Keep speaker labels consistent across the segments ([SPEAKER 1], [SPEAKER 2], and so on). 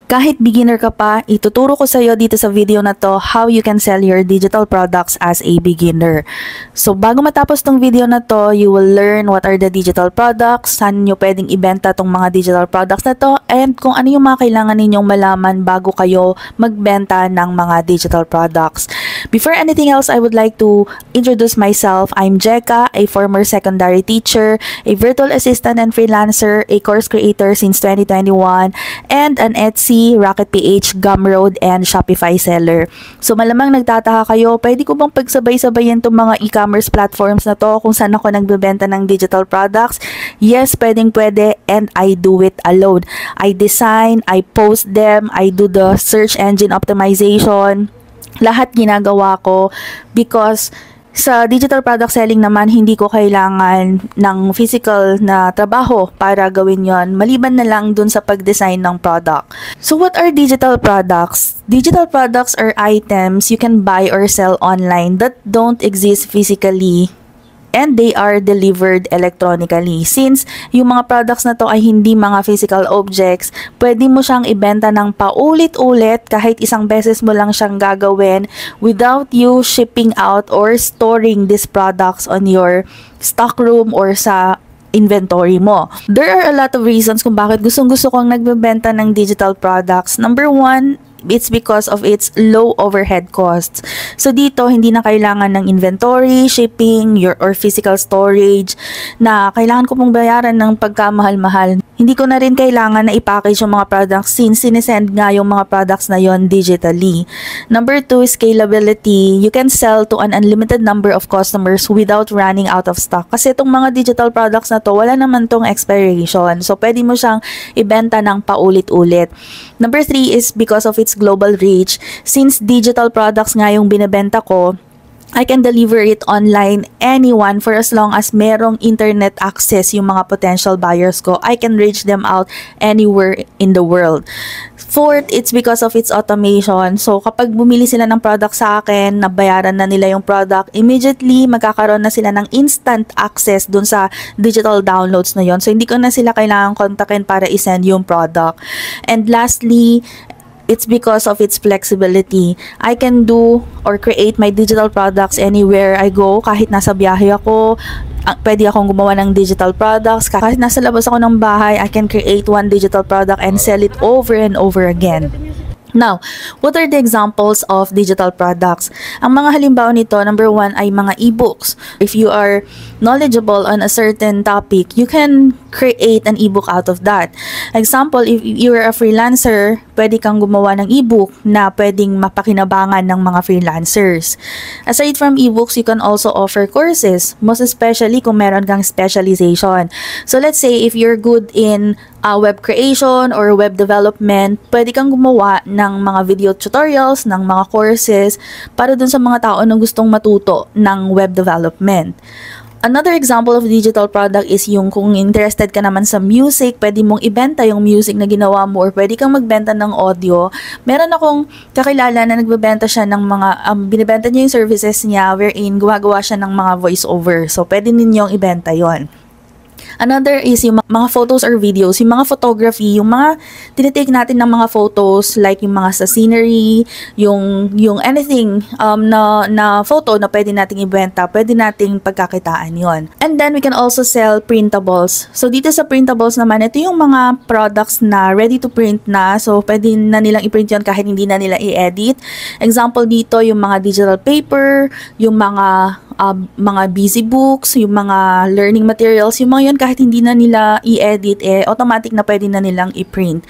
[SPEAKER 1] Kahit beginner ka pa, ituturo ko sa iyo dito sa video na to how you can sell your digital products as a beginner. So bago matapos tong video na to, you will learn what are the digital products, saan nyo pwedeng ibenta tong mga digital products na to, and kung ano yung mga kailangan ninyong malaman bago kayo magbenta ng mga digital products. Before anything else, I would like to introduce myself. I'm Jeka, a former secondary teacher, a virtual assistant and freelancer, a course creator since 2021, and an Etsy, Rocket PH, Gumroad, and Shopify seller. So malamang nagtataka kayo, pwede ko bang pagsabay-sabayin itong mga e-commerce platforms na to kung saan ako nagbebenta ng digital products? Yes, pwede, and I do it alone. I design, I post them, I do the search engine optimization. Lahat ginagawa ko because sa digital product selling naman, hindi ko kailangan ng physical na trabaho para gawin yon, maliban na lang dun sa pag-design ng product. So what are digital products? Digital products are items you can buy or sell online that don't exist physically, and they are delivered electronically. Since yung mga products na to ay hindi mga physical objects, pwede mo siyang ibenta ng paulit-ulit kahit isang beses mo lang siyang gagawin without you shipping out or storing these products on your stock room or sa inventory mo. There are a lot of reasons kung bakit gustong-gusto kong nagbebenta ng digital products. Number one, it's because of its low overhead costs. So dito, hindi na kailangan ng inventory, shipping, or physical storage na kailangan ko pong bayaran ng pagkamahal-mahal. Hindi ko na rin kailangan na i-package yung mga products since sinesend nga yung mga products na yon digitally. Number two, scalability. You can sell to an unlimited number of customers without running out of stock. Kasi itong mga digital products na to, wala naman tong expiration. So pwede mo siyang ibenta ng paulit-ulit. Number three is because of its global reach. Since digital products nga yung binebenta ko, I can deliver it online anyone for as long as merong internet access yung mga potential buyers ko. I can reach them out anywhere in the world. Fourth, it's because of its automation. So kapag bumili sila ng product sa akin, nabayaran na nila yung product, immediately magkakaroon na sila ng instant access dun sa digital downloads na yon. So hindi ko na sila kailangan kontakin para isend yung product. And lastly, it's because of its flexibility. I can do or create my digital products anywhere I go. Kahit nasa biyahe ako, pwede akong gumawa ng digital products. Kahit nasa labas ako ng bahay, I can create one digital product and sell it over and over again. Now, what are the examples of digital products? Ang mga halimbawa nito, number one ay mga e-books. If you are knowledgeable on a certain topic, you can create an e-book out of that. Example, if you are a freelancer, pwede kang gumawa ng e-book na pwedeng mapakinabangan ng mga freelancers. Aside from e-books, you can also offer courses, most especially kung meron kang specialization. So let's say if you're good in web creation or web development, pwede kang gumawa ng mga video tutorials, ng mga courses para dun sa mga tao na gustong matuto ng web development. Another example of digital product is yung kung interested ka naman sa music, pwede mong ibenta yung music na ginawa mo or pwede kang magbenta ng audio. Meron akong kakilala na nagbebenta siya ng mga, binibenta niya yung services niya wherein gumagawa siya ng mga voiceover. So, pwede ninyong ibenta yon. Another is yung mga photos or videos, yung mga photography, yung mga tinitake natin ng mga photos like yung mga sa scenery, yung anything na photo na pwede nating ibenta, pwede nating pagkakitaan yon. And then we can also sell printables. So dito sa printables naman, ito yung mga products na ready to print na, so pwede na nilang i-print yon kahit hindi na nila i-edit. Example dito, yung mga digital paper, yung mga busy books, yung mga learning materials, yung mga yun kahit hindi na nila i-edit, automatic na pwede na nilang i-print.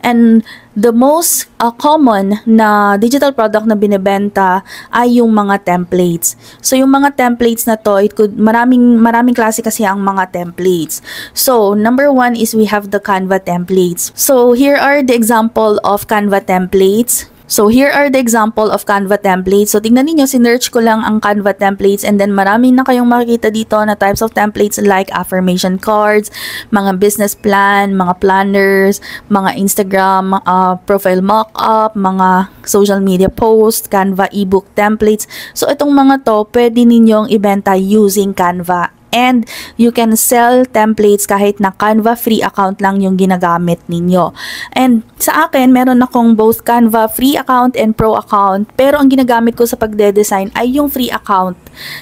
[SPEAKER 1] And the most common na digital product na binibenta ay yung mga templates. So yung mga templates na to, maraming klase kasi ang mga templates. So number one is we have the Canva templates. So here are the example of Canva templates. So here are the example of Canva templates. So tingnan niyo, sinearch ko lang ang Canva templates and then marami na kayong makikita dito na types of templates like affirmation cards, mga business plan, mga planners, mga Instagram profile mock-up, mga social media posts, Canva ebook templates. So itong mga to, pwede ninyong ibenta using Canva and you can sell templates kahit na Canva free account lang yung ginagamit ninyo. And sa akin, meron akong both Canva free account and pro account, pero ang ginagamit ko sa pagde-design ay yung free account.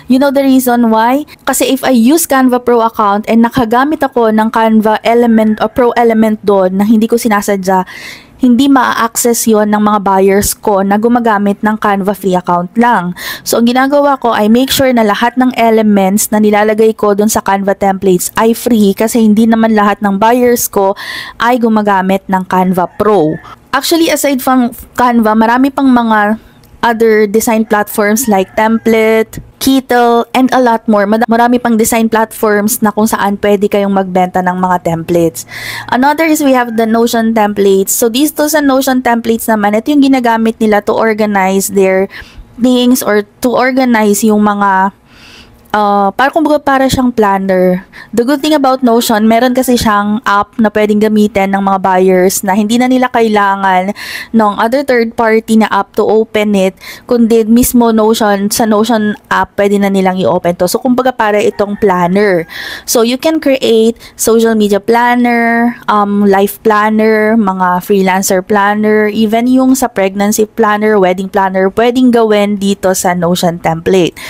[SPEAKER 1] You know the reason why? Kasi if I use Canva Pro account and nakagamit ako ng Canva element o Pro element doon na hindi ko sinasadya, hindi ma-access yon ng mga buyers ko na gumagamit ng Canva free account lang. So, ang ginagawa ko ay make sure na lahat ng elements na nilalagay ko doon sa Canva templates ay free kasi hindi naman lahat ng buyers ko ay gumagamit ng Canva Pro. Actually, aside from Canva, marami pang mga other design platforms like Template, Keetle, and a lot more. Marami pang design platforms na kung saan pwede kayong magbenta ng mga templates. Another is we have the Notion templates. So, dito sa Notion templates naman, ito yung ginagamit nila to organize their things or to organize yung mga para siyang planner. The good thing about Notion, meron kasi siyang app na pwedeng gamitin ng mga buyers na hindi na nila kailangan ng other third party na app to open it, kundi mismo sa Notion app pwede na nilang i-open to. So, kumbaga para itong planner. So, you can create social media planner, life planner, mga freelancer planner, even yung sa pregnancy planner, wedding planner, pwedeng gawin dito sa Notion template.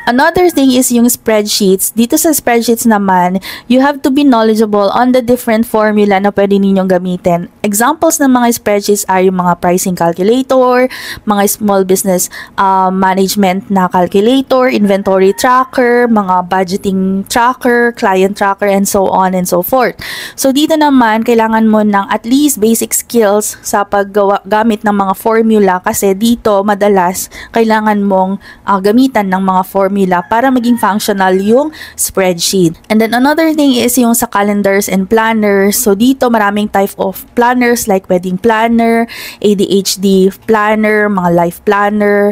[SPEAKER 1] Another thing is yung spreadsheets. Dito sa spreadsheets naman, you have to be knowledgeable on the different formula na pwede ninyong gamitin. Examples ng mga spreadsheets are yung mga pricing calculator, mga small business management na calculator, inventory tracker, mga budgeting tracker, client tracker, and so on and so forth. So dito naman, kailangan mo ng at least basic skills sa paggamit ng mga formula kasi dito madalas kailangan mong gamitan ng mga formula para maging functional yung spreadsheet. And then another thing is yung sa calendars and planners. So dito maraming type of planners like wedding planner, ADHD planner, mga life planner,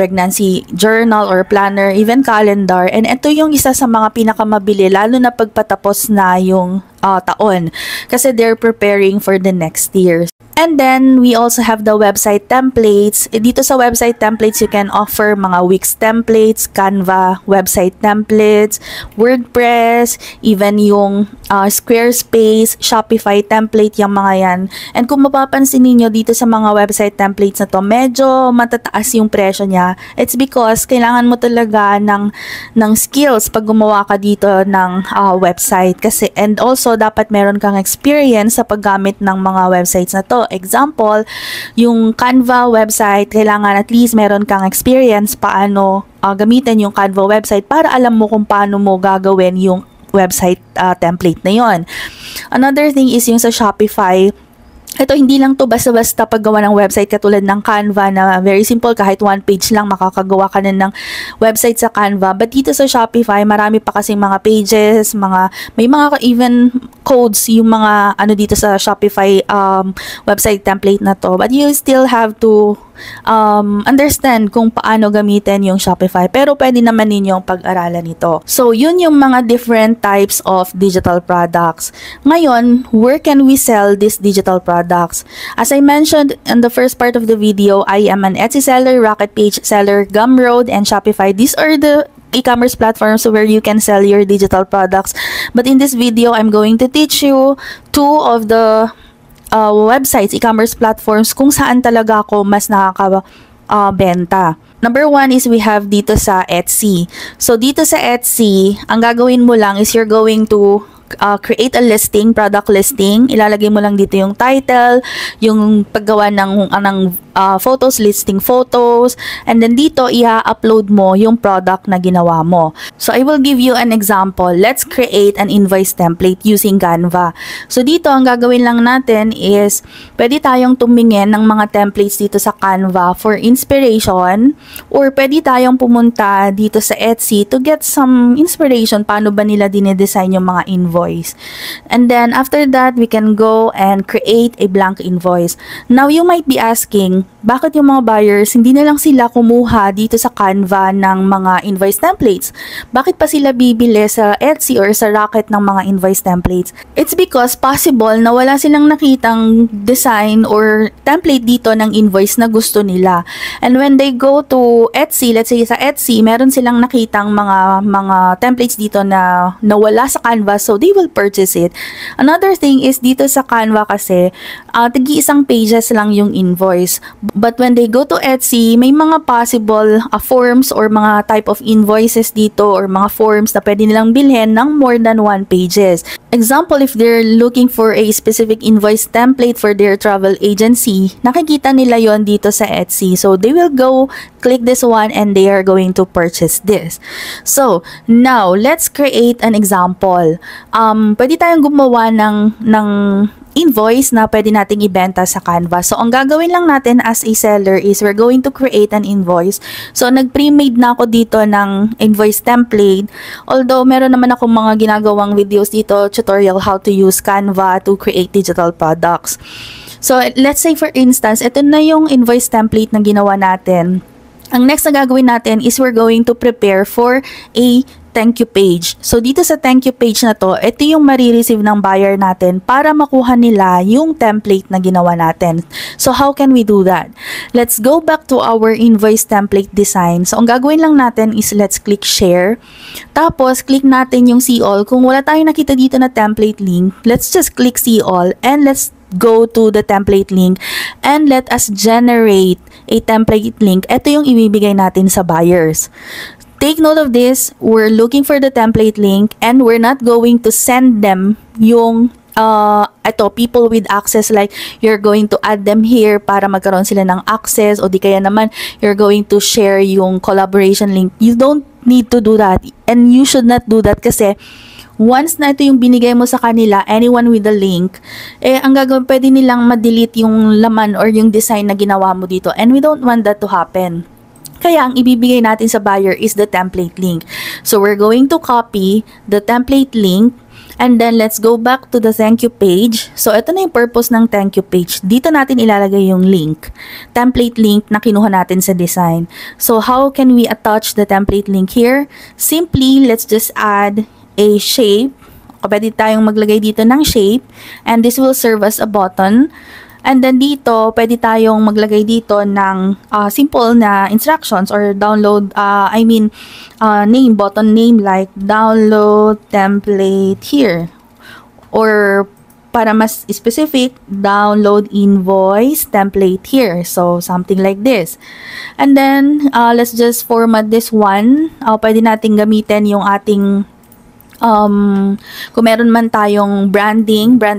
[SPEAKER 1] pregnancy journal or planner, even calendar. And ito yung isa sa mga pinakamabili lalo na pagpatapos na yung taon kasi they're preparing for the next year. And then, we also have the website templates. Dito sa website templates, you can offer mga Wix templates, Canva website templates, WordPress, even yung Squarespace, Shopify template, yung mga yan. And kung mapapansin niyo dito sa mga website templates na to, medyo matataas yung presyo niya. It's because kailangan mo talaga ng skills pag gumawa ka dito ng website. Kasi, and also, dapat meron kang experience sa paggamit ng mga websites na to. Example, yung Canva website, kailangan at least meron kang experience paano gamitin yung Canva website para alam mo kung paano mo gagawin yung website template na yon. Another thing is yung sa Shopify. Ito, hindi lang to basta-basta paggawa ng website katulad ng Canva na very simple, kahit one page lang makakagawa ka na ng website sa Canva. But dito sa Shopify, marami pa kasing mga pages, may mga even codes yung mga dito sa Shopify website template na to. But you still have to understand kung paano gamitin yung Shopify. Pero pwede naman ninyong pag-aralan ito. So, yun yung mga different types of digital products. Ngayon, where can we sell these digital products? As I mentioned in the first part of the video, I am an Etsy seller, Rocket Page seller, Gumroad, and Shopify. These are the e-commerce platforms where you can sell your digital products. But in this video, I'm going to teach you two of the websites, e-commerce platforms kung saan talaga ako mas nakakabenta. Number one is we have dito sa Etsy. So dito sa Etsy, ang gagawin mo lang is you're going to create a listing, product listing. Ilalagay mo lang dito yung title, yung paggawa ng photos, listing photos, and then dito i-upload mo yung product na ginawa mo. So I will give you an example. Let's create an invoice template using Canva. So dito ang gagawin lang natin is pwede tayong tumingin ng mga templates dito sa Canva for inspiration, or pwede tayong pumunta dito sa Etsy to get some inspiration paano ba nila dinedesign yung mga invoice. And then after that, we can go and create a blank invoice. Now you might be asking, bakit yung mga buyers, hindi na lang sila kumuha dito sa Canva ng mga invoice templates? Bakit pa sila bibili sa Etsy or sa Rocket ng mga invoice templates? It's because possible na wala silang nakitang design or template dito ng invoice na gusto nila. And when they go to Etsy, let's say sa Etsy, meron silang nakitang mga templates dito na wala sa Canva, so they will purchase it. Another thing is dito sa Canva kasi, tigi-isang pages lang yung invoice. But when they go to Etsy, may mga possible forms or mga type of invoices dito or mga forms na pwede nilang bilhin ng more than 1 pages. Example, if they're looking for a specific invoice template for their travel agency, nakikita nila yon dito sa Etsy. So, they will go click this one and they are going to purchase this. So, now, let's create an example. Pwede tayong gumawa ng invoice na pwede nating ibenta sa Canva. So, ang gagawin lang natin as a seller is we're going to create an invoice. So, nag-pre-made na ako dito ng invoice template. Although, meron naman ako mga ginagawang videos dito, tutorial how to use Canva to create digital products. So, let's say for instance, ito na yung invoice template na ginawa natin. Ang next na gagawin natin is we're going to prepare for a thank you page. So, dito sa thank you page na to, ito yung marireceive ng buyer natin para makuha nila yung template na ginawa natin. So, how can we do that? Let's go back to our invoice template design. So, ang gagawin lang natin is let's click share. Tapos, click natin yung see all. Kung wala tayong nakita dito na template link, let's just click see all and let's go to the template link and let us generate a template link. Ito yung ibibigay natin sa buyers. Take note of this, we're looking for the template link and we're not going to send them yung people with access, like you're going to add them here para magkaroon sila ng access, o di kaya naman you're going to share yung collaboration link. You don't need to do that and you should not do that kasi once na ito yung binigay mo sa kanila, anyone with the link, ang gagawin, pwede nilang ma-delete yung laman or yung design na ginawa mo dito and we don't want that to happen. Kaya ang ibibigay natin sa buyer is the template link. So we're going to copy the template link and then let's go back to the thank you page. So ito na yung purpose ng thank you page. Dito natin ilalagay yung link. Template link na kinuha natin sa design. So how can we attach the template link here? Simply, let's just add a shape. Pwede tayong maglagay dito ng shape and this will serve as a button. And then dito, pwede tayong maglagay dito ng simple na instructions or download, name, button name like download template here. Or para mas specific, download invoice template here. So, something like this. And then, let's just format this one. Pwede natin gamitin yung ating kung meron man tayong brand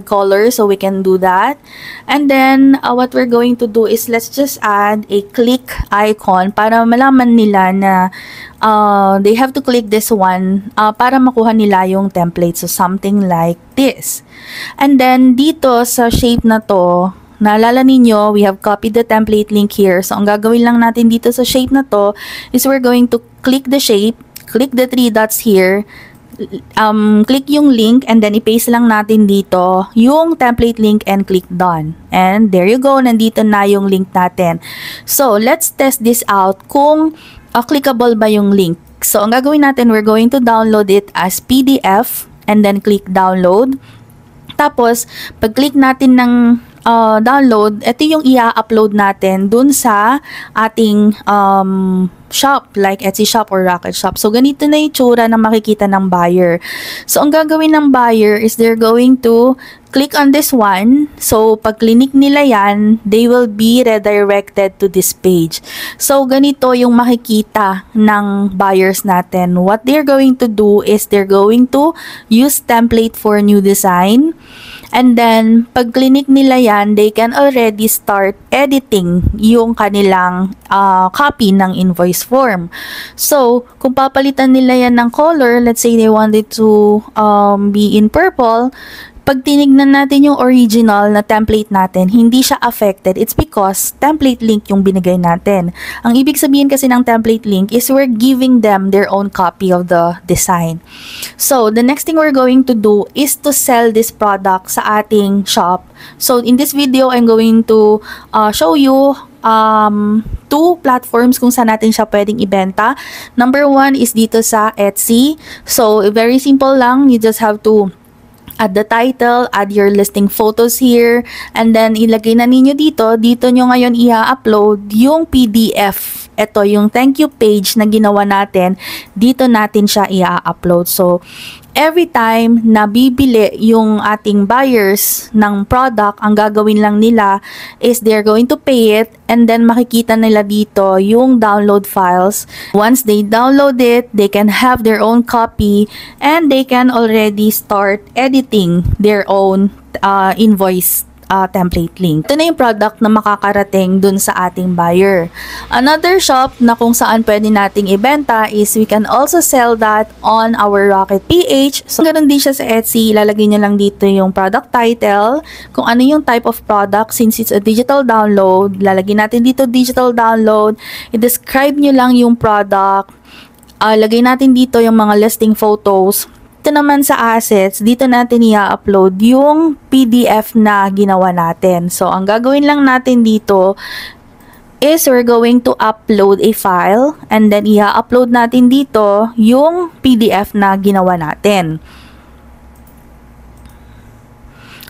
[SPEAKER 1] color, so we can do that. And then, what we're going to do is let's just add a click icon para malaman nila na they have to click this one para makuha nila yung template. So, something like this. And then, dito sa shape na to, naalala ninyo, we have copied the template link here. So, ang gagawin lang natin dito sa shape na to is we're going to click the shape, click the 3 dots here, click yung link and then i-paste lang natin dito yung template link and click done. And there you go, nandito na yung link natin. So, let's test this out kung clickable ba yung link. So, ang gagawin natin, we're going to download it as PDF and then click download. Tapos, pag-click natin ng download, ito yung i-upload natin dun sa ating shop, like Etsy shop or Rocket shop. So, ganito na yung tsura na makikita ng buyer. So, ang gagawin ng buyer is they're going to click on this one. So, pag click nila yan, they will be redirected to this page. So, ganito yung makikita ng buyers natin. What they're going to do is they're going to use template for new design. And then, pag click nila yan, they can already start editing yung kanilang copy ng invoice form. So, kung papalitan nila yan ng color, let's say they wanted to be in purple, pag tinignan natin yung original na template natin, hindi siya affected. It's because template link yung binigay natin. Ang ibig sabihin kasi ng template link is we're giving them their own copy of the design. So, the next thing we're going to do is to sell this product sa ating shop. So, in this video, I'm going to show you two platforms kung saan natin siya pwedeng ibenta. Number one is dito sa Etsy. So, very simple lang. You just have to add the title, add your listing photos here, and then ilagay na ninyo dito. Dito nyo ngayon i-upload yung PDF. Ito yung thank you page na ginawa natin. Dito natin siya i-upload. So, every time na bibili yung ating buyers ng product, ang gagawin lang nila is they're going to pay it and then makikita nila dito yung download files. Once they download it, they can have their own copy and they can already start editing their own invoice template link. Ito na yung product na makakarating dun sa ating buyer. Another shop na kung saan pwede nating ibenta is we can also sell that on our Rocket PH. So, ganun din siya sa Etsy. Ilalagay nyo lang dito yung product title, kung ano yung type of product since it's a digital download. Lalagay natin dito digital download. I-describe nyo lang yung product. Lagay natin dito yung mga listing photos. Dito naman sa assets, dito natin i-upload yung PDF na ginawa natin. So, ang gagawin lang natin dito is we're going to upload a file and then i-upload natin dito yung PDF na ginawa natin.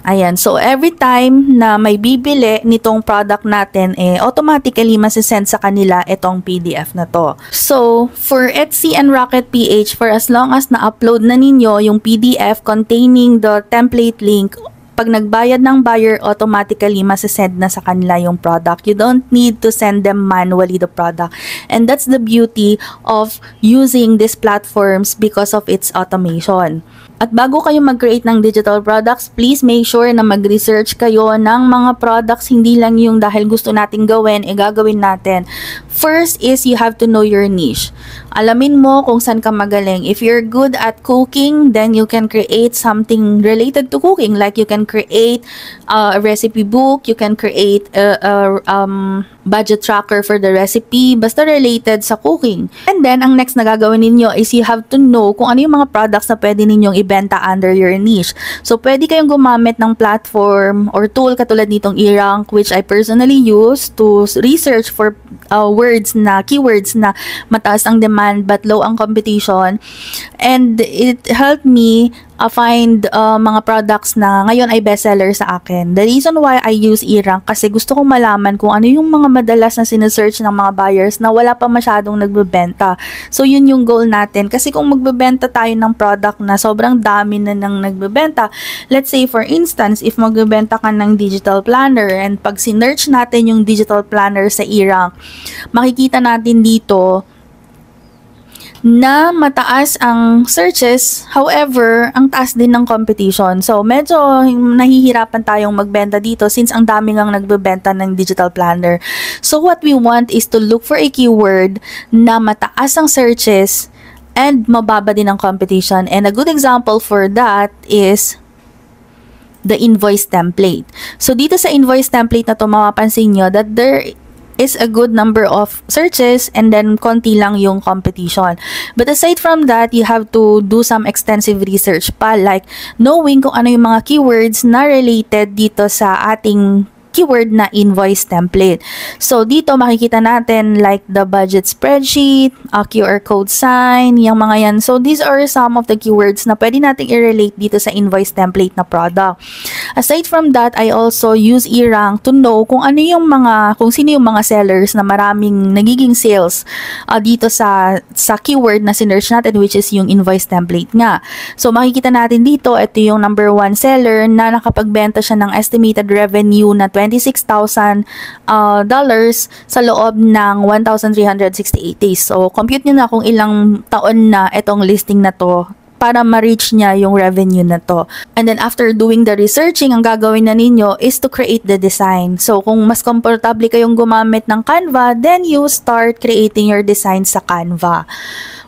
[SPEAKER 1] Ayan, so every time na may bibili nitong product natin, automatically masisend sa kanila itong PDF na to. So, for Etsy and Rocket PH, for as long as na-upload na ninyo yung PDF containing the template link, pag nagbayad ng buyer, automatically masisend na sa kanila yung product. You don't need to send them manually the product. And that's the beauty of using these platforms because of its automation. At bago kayo mag-create ng digital products, please make sure na mag-research kayo ng mga products, hindi lang yung dahil gusto nating gawin, gagawin natin. First is you have to know your niche. Alamin mo kung saan ka magaling. If you're good at cooking, then you can create something related to cooking. Like you can create a recipe book, you can create a budget tracker for the recipe, basta related sa cooking. And then, ang next na gagawin ninyo is you have to know kung ano yung mga products na pwede ninyong ibenta under your niche. So, pwede kayong gumamit ng platform or tool katulad nitong eRank, which I personally use to research for keywords na mataas ang demand but low ang competition. And it helped me find mga products na ngayon ay bestseller sa akin. The reason why I use eRank kasi gusto kong malaman kung ano yung mga madalas na sinesearch ng mga buyers na wala pa masyadong nagbebenta. So, yun yung goal natin. Kasi kung magbebenta tayo ng product na sobrang dami na nang nagbebenta, let's say for instance, if magbebenta ka ng digital planner and pag sinearch natin yung digital planner sa eRank, makikita natin dito na mataas ang searches, however, ang taas din ng competition. So, medyo nahihirapan tayong magbenta dito since ang dami ngang nagbebenta ng digital planner. So, what we want is to look for a keyword na mataas ang searches and mababa din ang competition. And a good example for that is the invoice template. So, dito sa invoice template na to, mapapansin nyo that there is a good number of searches and then konti lang yung competition. But aside from that, you have to do some extensive research pa, like knowing kung ano yung mga keywords na related dito sa ating keyword na invoice template. So, dito makikita natin like the budget spreadsheet, QR code sign, yung mga yan. So, these are some of the keywords na pwede natin i-relate dito sa invoice template na product. Aside from that, I also use eRank to know kung sino yung mga sellers na maraming nagiging sales dito sa keyword na sinearch natin, which is yung invoice template nga. So, makikita natin dito, ito yung number 1 seller na nakapagbenta siya ng estimated revenue na $26,000 sa loob ng 1,368 days. So, compute nyo na kung ilang taon na itong listing na to para ma-reach niya yung revenue na to. And then, after doing the researching, ang gagawin na ninyo is to create the design. So, kung mas komportable kayong gumamit ng Canva, then you start creating your design sa Canva.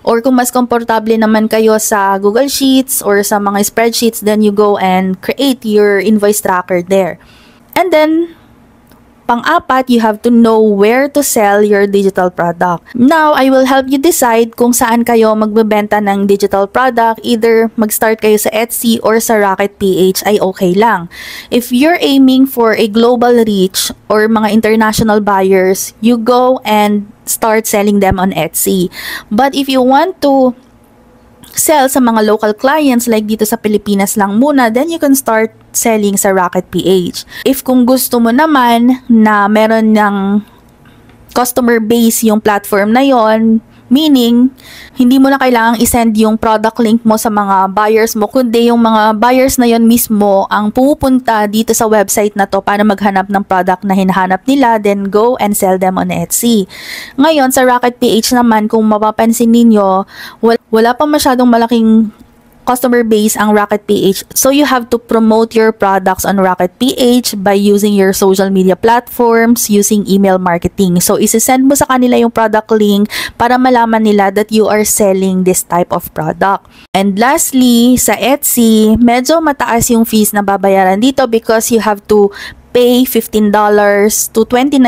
[SPEAKER 1] Or kung mas komportable naman kayo sa Google Sheets or sa mga spreadsheets, then you go and create your invoice tracker there. And then, Pang-apat, you have to know where to sell your digital product. Now, I will help you decide kung saan kayo magbebenta ng digital product. Either mag-start kayo sa Etsy or sa Rocket PH ay okay lang. If you're aiming for a global reach or mga international buyers, you go and start selling them on Etsy. But if you want to sell sa mga local clients like dito sa Pilipinas lang muna, then you can start selling sa Rocket PH. If kung gusto mo naman na meron ng customer base yung platform na yon, meaning hindi mo na kailangang isend yung product link mo sa mga buyers mo, kundi yung mga buyers na yon mismo ang pupunta dito sa website na to para maghanap ng product na hinahanap nila, then go and sell them on Etsy. Ngayon sa Rocket PH naman, kung mapapansin ninyo, wala pa masyadong malaking customer base ang Rocket PH. So you have to promote your products on Rocket PH by using your social media platforms, using email marketing. So isisend mo sa kanila yung product link para malaman nila that you are selling this type of product. And lastly, sa Etsy, medyo mataas yung fees na babayaran dito because you have to pay $15 to $29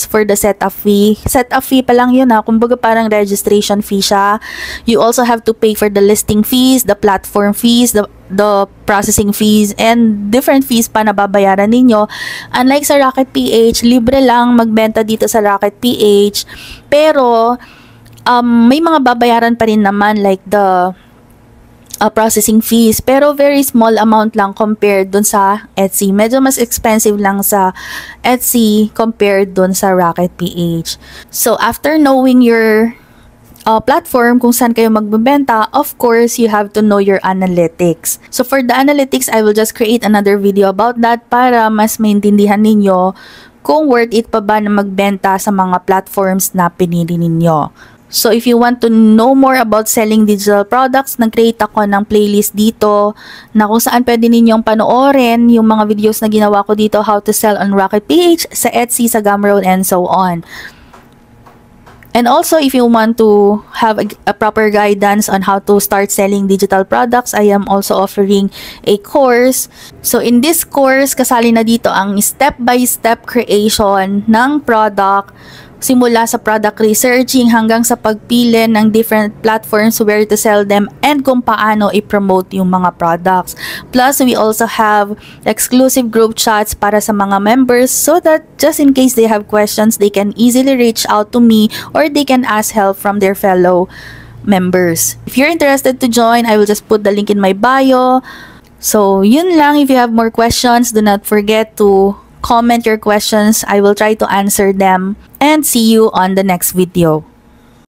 [SPEAKER 1] for the setup fee. Setup fee pa lang yun ha. Kumbaga parang registration fee siya. You also have to pay for the listing fees, the platform fees, the processing fees, and different fees pa na babayaran ninyo. Unlike sa Rocket PH, libre lang magbenta dito sa Rocket PH. Pero, may mga babayaran pa rin naman like the processing fees, pero very small amount lang compared dun sa Etsy. Medyo mas expensive lang sa Etsy compared dun sa Rocket PH. So, after knowing your platform, kung saan kayo magbebenta, of course, you have to know your analytics. So, for the analytics, I will just create another video about that para mas maintindihan ninyo kung worth it pa ba na magbenta sa mga platforms na pinili ninyo. So, if you want to know more about selling digital products, nag-create ako ng playlist dito na kung saan pwede ninyong panoorin yung mga videos na ginawa ko dito, how to sell on Rocket PH, sa Etsy, sa Gumroad, and so on. And also, if you want to have a proper guidance on how to start selling digital products, I am also offering a course. So, in this course, kasali na dito ang step-by-step creation ng product, simula sa product researching hanggang sa pagpili ng different platforms where to sell them and kung paano i-promote yung mga products. Plus, we also have exclusive group chats para sa mga members so that just in case they have questions, they can easily reach out to me or they can ask help from their fellow members. If you're interested to join, I will just put the link in my bio. So, yun lang. If you have more questions, do not forget to comment your questions. I will try to answer them and see you on the next video.